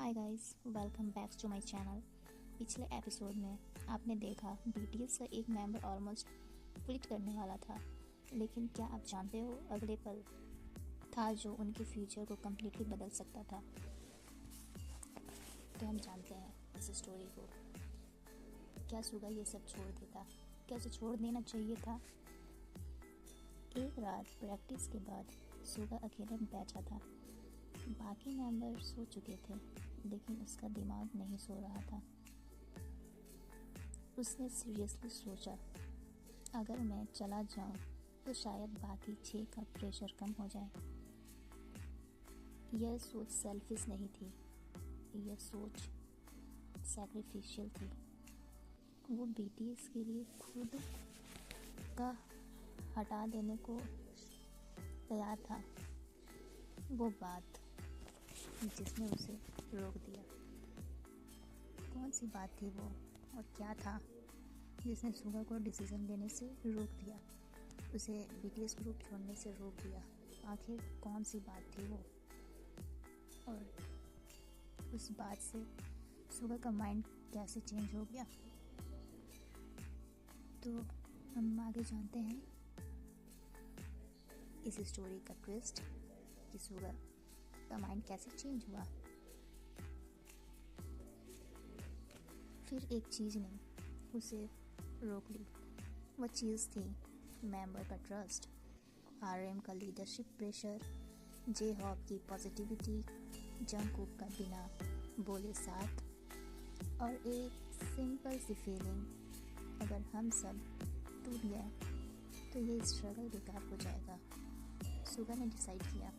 Hi guys, welcome back to my channel. पिछले episode में आपने देखा बीटीएस का एक मेंबर ऑलमोस्ट क्विट करने वाला था, लेकिन क्या आप जानते हो अगले पल था जो उनके फ्यूचर को कम्प्लीटली बदल सकता था। तो हम जानते हैं इस स्टोरी को। क्या सुगा ये सब छोड़ देता? क्या उसे छोड़ देना चाहिए था? एक रात प्रैक्टिस के बाद सुगा अकेले बैठा था। बाकी मेंबर सो चुके थे, लेकिन उसका दिमाग नहीं सो रहा था। उसने सीरियसली सोचा, अगर मैं चला जाऊं तो शायद बाकी 6 का प्रेशर कम हो जाए। यह सोच सेल्फिश नहीं थी, यह सोच सैक्रिफिशियल थी। वो बीटीएस के लिए खुद का हटा देने को तैयार था। वो बात जिसने उसे रोक दिया, कौन सी बात थी वो, और क्या था जिसने सुगा को डिसीजन लेने से रोक दिया, उसे बीटीएस ग्रुप छोड़ने से रोक दिया? आखिर कौन सी बात थी वो, और उस बात से सुगा का माइंड कैसे चेंज हो गया? तो हम आगे जानते हैं इस स्टोरी का ट्विस्ट कि सुगा का माइंड कैसे चेंज हुआ। फिर एक चीज़ ने उसे रोक ली। वह चीज़ थी मेंबर का ट्रस्ट, आरएम का लीडरशिप प्रेशर, जे हॉप की पॉजिटिविटी, जंगकुक का बिना बोले साथ, और एक सिंपल सी फीलिंग, अगर हम सब टूट गए तो ये स्ट्रगल बेकार हो जाएगा। सुगा ने डिसाइड किया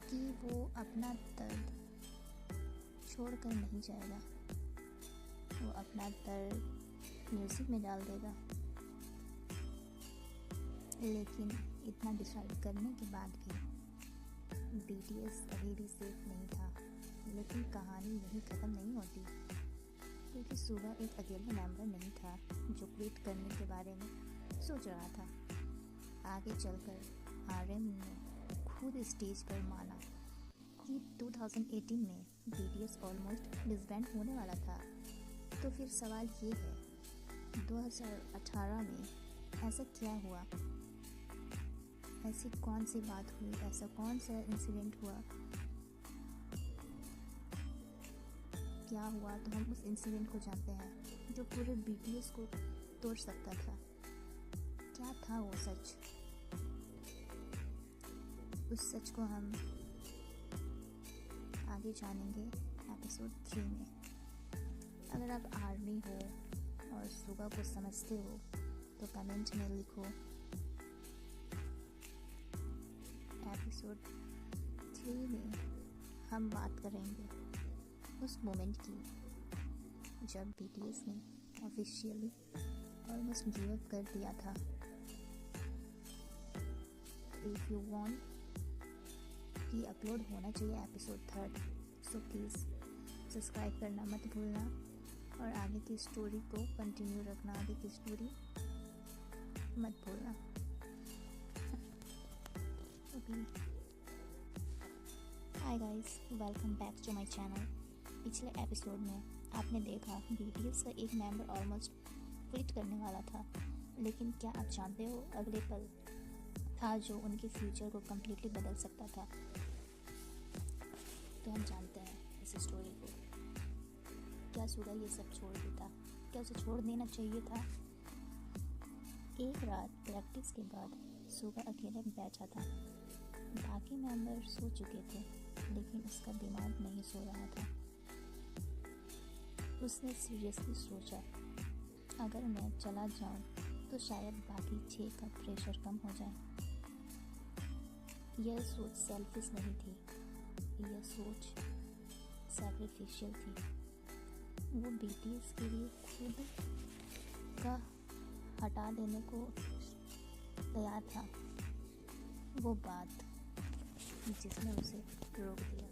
कि वो अपना दर्द छोड़कर नहीं जाएगा। वो अपना दर्द म्यूजिक में डाल देगा। लेकिन इतना डिसाइड करने के बाद भी बीटीएस अभी भी सेफ नहीं था। लेकिन कहानी यही ख़त्म नहीं होती, क्योंकि सुगा एक अकेला मेंबर नहीं था जो क्विट करने के बारे में सोच रहा था। आगे चलकर आरएम ने खुद स्टेज पर माना कि 2018 में बीटीएस ऑलमोस्ट डिसबैंड होने वाला था। तो फिर सवाल ये है, 2018 में ऐसा क्या हुआ? ऐसी कौन सी बात हुई? ऐसा कौन सा इंसिडेंट हुआ? क्या हुआ? तो हम उस इंसिडेंट को जानते हैं जो पूरे बीटीएस को तोड़ सकता था। क्या था वो सच? उस सच को हम आगे जानेंगे एपिसोड 3 में। अगर आप आर्मी हो और सुगा को समझते हो तो कमेंट में लिखो। एपिसोड 3 में हम बात करेंगे उस मोमेंट की जब बीटीएस ने ऑफिशियली ऑलमोस्ट गिव अप कर दिया था। इफ़ यू वांट कि अपलोड होना चाहिए एपिसोड 3, सो प्लीज़ सब्सक्राइब करना मत भूलना और आगे की स्टोरी को कंटिन्यू रखना। आगे की स्टोरी मत भूलना। Okay, hi guys, welcome back to my channel. पिछले एपिसोड में आपने देखा बीटीएस का एक मेंबर ऑलमोस्ट क्विट करने वाला था, लेकिन क्या आप जानते हो अगले पल था जो उनके फ्यूचर को कम्प्लीटली बदल सकता था। तो हम जानते हैं इस स्टोरी को। क्या सुगा ये सब छोड़ देता? क्या उसे छोड़ देना चाहिए था? एक रात प्रैक्टिस के बाद सुगा अकेले बैठा था। बाकी मेंबर सो चुके थे, लेकिन उसका दिमाग नहीं सो रहा था। उसने सीरियसली सोचा, अगर मैं चला जाऊं तो शायद बाकी 6 का प्रेशर कम हो जाए। यह सोच सेल्फिश नहीं थी, यह सोच सैक्रिफिशियल थी। वो बीटीएस के लिए खुद का हटा देने को तैयार था। वो बात जिसने उसे रोक दिया,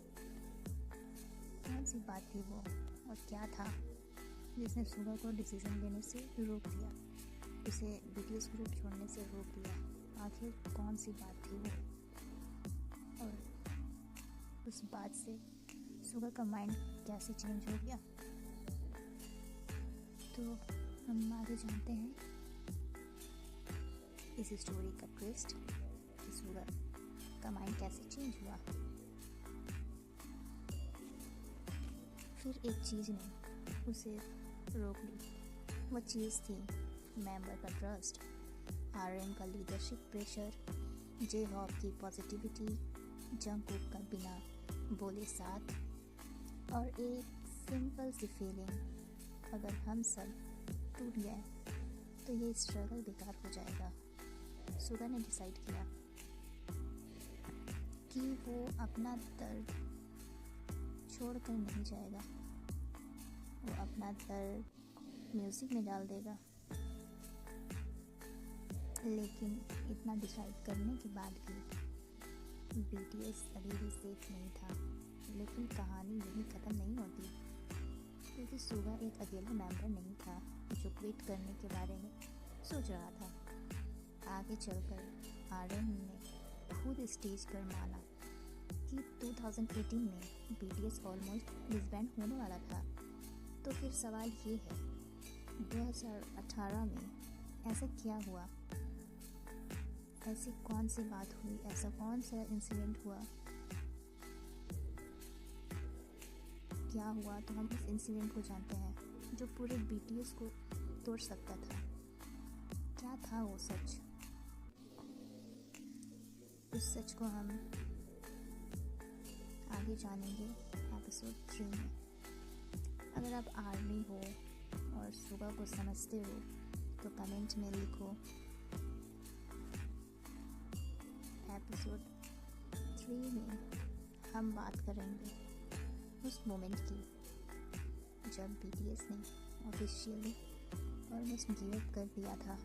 कौन सी बात थी वो, और क्या था जिसने सुगा को डिसीजन लेने से रोक दिया, उसे बीटीएस ग्रुप छोड़ने से रोक दिया? आखिर कौन सी बात थी वो, और उस बात से सुगा का माइंड कैसे चेंज हो गया, तो हम आगे जानते हैं इस स्टोरी का ट्विस्ट कि सुगा का माइंड कैसे चेंज हुआ। फिर एक चीज़ ने उसे रोक ली। वो चीज़ थी मेंबर का ट्रस्ट, RM का लीडरशिप प्रेशर, जे हॉप की पॉजिटिविटी, जंगकुक का बिना बोले साथ, और एक सिंपल सी फीलिंग, अगर हम सब टूट गए तो ये स्ट्रगल बेकार हो जाएगा। सुगा ने डिसाइड किया कि वो अपना दर्द छोड़कर नहीं जाएगा, वो अपना दर्द म्यूज़िक में डाल देगा। लेकिन इतना डिसाइड करने के बाद भी BTS अभी भी सेफ नहीं था। लेकिन कहानी यही ख़त्म नहीं होती, क्योंकि सुगा एक अकेला मेंबर नहीं था जो क्विट करने के बारे में सोच रहा था। आगे चलकर RM ने खुद स्टेज पर माना कि 2018 में BTS ऑलमोस्ट डिसबैंड होने वाला था। तो फिर सवाल ये है, 2018 में ऐसा क्या हुआ, ऐसी कौन सी बात हुई, ऐसा कौन सा इंसिडेंट हुआ, क्या हुआ, तो हम उस इंसिडेंट को जानते हैं जो पूरे BTS को तोड़ सकता था। क्या था वो सच? उस सच को हम आगे जानेंगे एपिसोड 3 में। अगर आप आर्मी हो और सुगा को समझते हो तो कमेंट में लिखो। एपिसोड 3 में हम बात करेंगे उस मोमेंट की जब BTS ने ऑफिशियली ऑलमोस्ट गिव अप कर दिया था।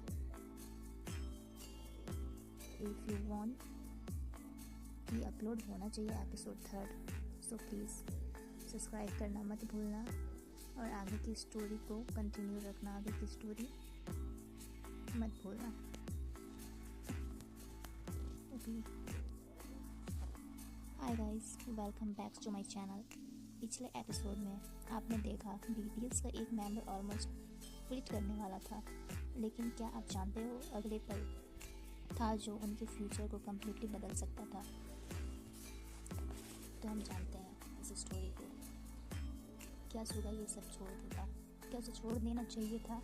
इफ़ यू वांट कि अपलोड होना चाहिए एपिसोड 3, सो प्लीज़ सब्सक्राइब करना मत भूलना और आगे की स्टोरी को कंटिन्यू रखना, आगे की स्टोरी मत भूलना। Hi guys, welcome back to my channel. पिछले एपिसोड में आपने देखा BTS का एक मेंबर ऑलमोस्ट क्विट करने वाला था, लेकिन क्या आप जानते हो अगले पल था जो उनके फ्यूचर को कम्प्लीटली बदल सकता था। तो हम जानते हैं इस स्टोरी को। क्या सुगा ये सब छोड़ देता? क्या उसे छोड़ देना चाहिए था?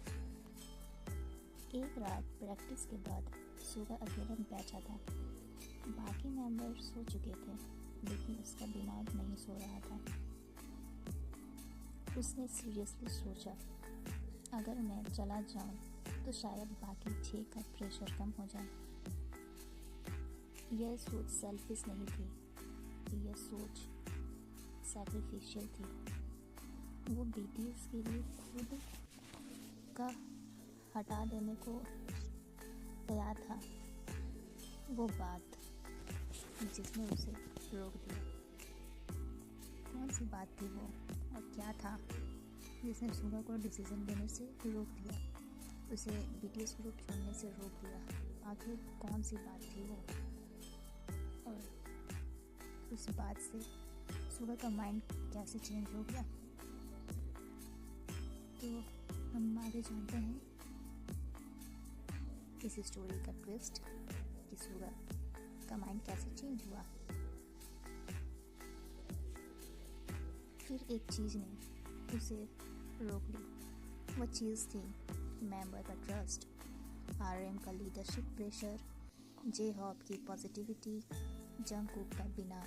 एक रात प्रैक्टिस के बाद सुगा अकेला बैठा था। बाकी मेंबर सो चुके थे, लेकिन उसका दिमाग नहीं सो रहा था। उसने सीरियसली सोचा, अगर मैं चला जाऊं तो शायद बाकी 6 का प्रेशर कम हो जाए। यह सोच सेल्फिश नहीं थी, यह सोच सैक्रिफिशियल थी। वो BTS के लिए खुद का हटा देने को तैयार था। वो बात जिसने उसे रोक दिया, कौन सी बात थी वो, और क्या था जिसने सुगा को डिसीजन लेने से रोक दिया, उसे BTS ग्रुप छोड़ने से रोक दिया? आखिर कौन सी बात थी वो, और उस बात से सुगा का माइंड कैसे चेंज हो गया? तो हम आगे जानते हैं इस स्टोरी का ट्विस्ट कि सुगा का माइंड कैसे चेंज हुआ। फिर एक चीज़ ने उसे रोक ली। वो चीज़ थी मेंबर का ट्रस्ट, RM का लीडरशिप प्रेशर, जे हॉप की पॉजिटिविटी, जंगकुक का बिना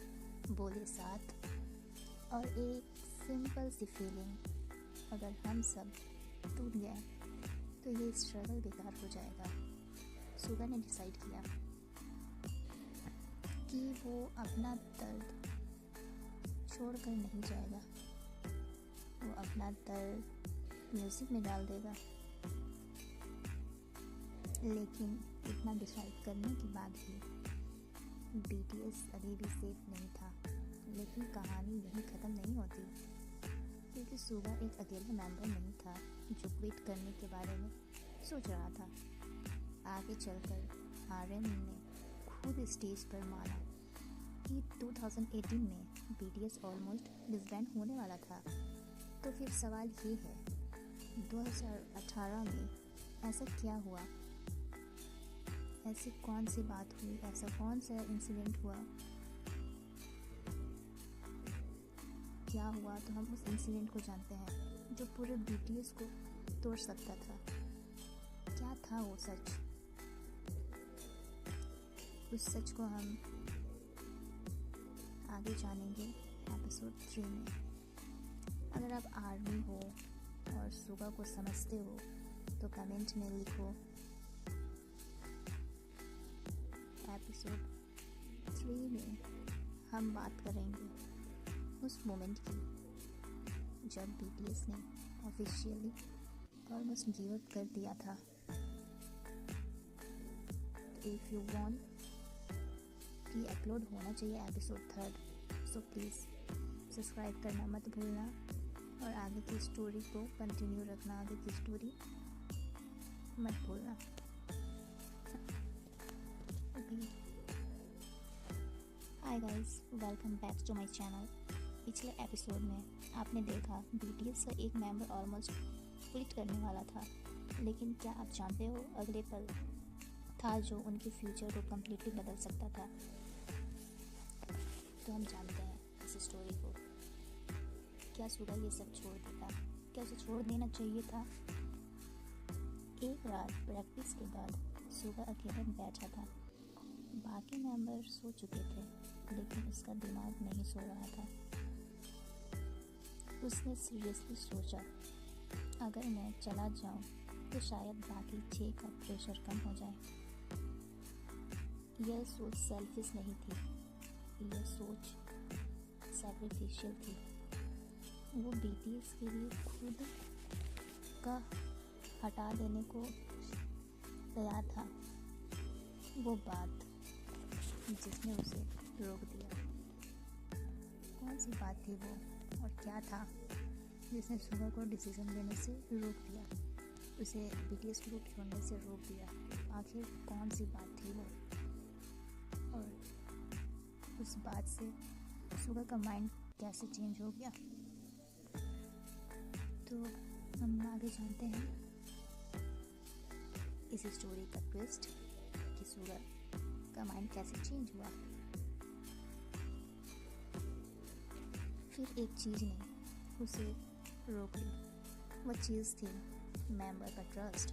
बोले साथ, और एक सिंपल सी फीलिंग, अगर हम सब टूट गए तो ये स्ट्रगल बेकार हो जाएगा। सुगा ने डिसाइड किया कि वो अपना दर्द छोड़कर नहीं जाएगा, वो अपना दर्द म्यूज़िक में डाल देगा। लेकिन इतना डिसाइड करने के बाद भी BTS अभी भी सेफ नहीं था। लेकिन कहानी यही ख़त्म नहीं होती, क्योंकि सुगा एक अकेला मेंबर नहीं था जो क्विट करने के बारे में सोच रहा था। आगे चलकर RM ने खुद स्टेज पर माना कि 2018 में BTS ऑलमोस्ट डिसबैंड होने वाला था। तो फिर सवाल ये है, 2018 में ऐसा क्या हुआ, ऐसी कौन सी बात हुई, ऐसा कौन सा इंसिडेंट हुआ, क्या हुआ, तो हम उस इंसिडेंट को जानते हैं जो पूरे BTS को तोड़ सकता था। क्या था वो सच? उस सच को हम आगे जानेंगे एपिसोड 3 में। अगर आप आर्मी हो और सुगा को समझते हो तो कमेंट में लिखो। एपिसोड 3 में हम बात करेंगे उस मोमेंट की जब BTS ने ऑफिशियली ऑलमोस्ट गिव अप कर दिया था। इफ़ यू वांट कि अपलोड होना चाहिए एपिसोड 3, सो प्लीज़ सब्सक्राइब करना मत भूलना और आगे की स्टोरी को कंटिन्यू रखना, आगे की स्टोरी मत भूलना। Hi guys, welcome back to my channel. पिछले एपिसोड में आपने देखा BTS का एक मेंबर ऑलमोस्ट क्विट करने वाला था, लेकिन क्या आप जानते हो अगले पल था जो उनके फ्यूचर को कम्प्लीटली बदल सकता था। तो हम जानते हैं इस स्टोरी को। क्या सुगा ये सब छोड़ देता? क्या उसे छोड़ देना चाहिए था? एक रात प्रैक्टिस के बाद सुगा अकेला बैठा था। बाकी मेंबर सो चुके थे, लेकिन उसका दिमाग नहीं सो रहा था। उसने सीरियसली सोचा, अगर मैं चला जाऊं तो शायद बाकी 6 का प्रेशर कम हो जाए। यह सोच सेल्फिश नहीं थी, यह सोच सैक्रिफिशियल थी। वो BTS के लिए खुद का हटा देने को तैयार था। वो बात जिसने उसे रोक दिया, कौन सी बात थी वो और क्या था जिसने सुगा को डिसीजन लेने से रोक दिया, उसे BTS ग्रुप छोड़ने से रोक दिया? आखिर कौन सी बात थी वो? और उस बात से सुगा का माइंड कैसे चेंज हो गया? तो हम आगे जानते हैं इस स्टोरी का ट्विस्ट कि सुगा का माइंड कैसे चेंज हुआ। फिर एक चीज़ ने उसे रोक ली। वह चीज़ थी मेंबर का ट्रस्ट,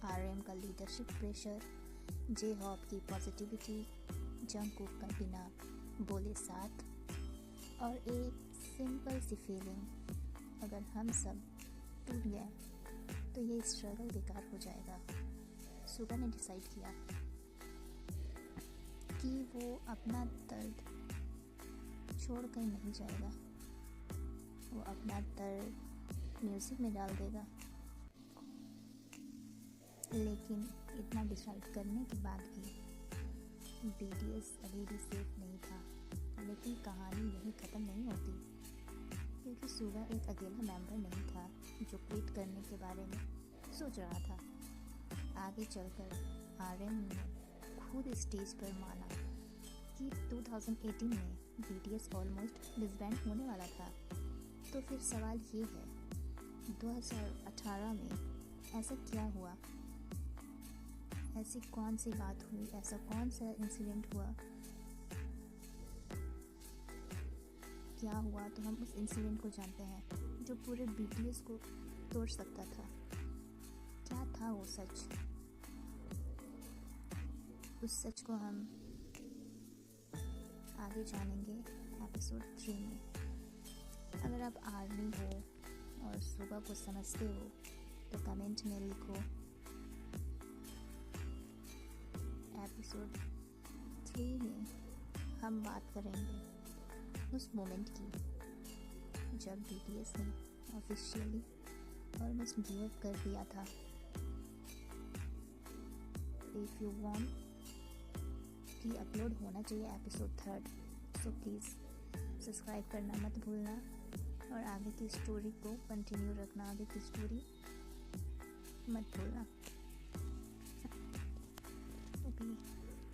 RM का लीडरशिप प्रेशर, J-Hope की पॉजिटिविटी, जंगकुक का बिना बोले साथ, और एक सिंपल सी फीलिंग, अगर हम सब टूट गए तो ये स्ट्रगल बेकार हो जाएगा। सुगा ने डिसाइड किया कि वो अपना दर्द छोड़ कर नहीं जाएगा, वो अपना दर्द म्यूज़िक में डाल देगा। लेकिन इतना डिसाइड करने के बाद भी BTS अभी भी सेफ नहीं था। लेकिन कहानी यहीं ख़त्म नहीं होती, क्योंकि सुगा एक अकेला मेंबर नहीं था जो क्विट करने के बारे में सोच रहा था। आगे चलकर RM ने खुद स्टेज पर माना कि 2018 में BTS ऑलमोस्ट डिसबैंड होने वाला था। तो फिर सवाल ये है, 2018 में ऐसा क्या हुआ, ऐसी कौन सी बात हुई, ऐसा कौन सा इंसिडेंट हुआ, क्या हुआ, तो हम उस इंसिडेंट को जानते हैं जो पूरे BTS को तोड़ सकता था। क्या था वो सच? उस सच को हम आगे जानेंगे एपिसोड 3 में। अगर आप आर्मी हो और सुगा को समझते हो तो कमेंट में लिखो। एपिसोड 3 में हम बात करेंगे उस मोमेंट की जब BTS ने ऑफिशियली ऑलमोस्ट गिव अप कर दिया था। इफ़ यू वांट कि अपलोड होना चाहिए एपिसोड 3, सो प्लीज़ सब्सक्राइब करना मत भूलना और आगे की स्टोरी को कंटिन्यू रखना, आगे की स्टोरी मत भूलना।